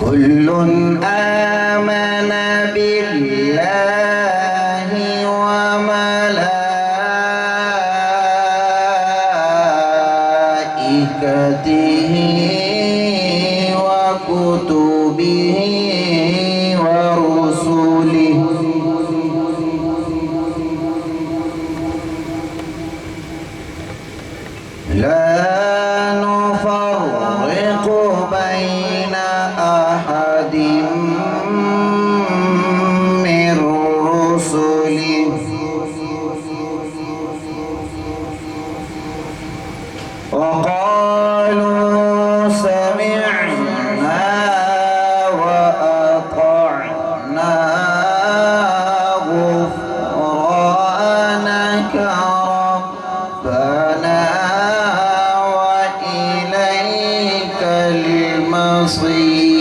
كل آمن بالله وملائكته وكتبه ورسله لا نفرق بين أحد من رسله وقالوا سمعنا وأطعنا غفرانك ربنا وإليك المصير.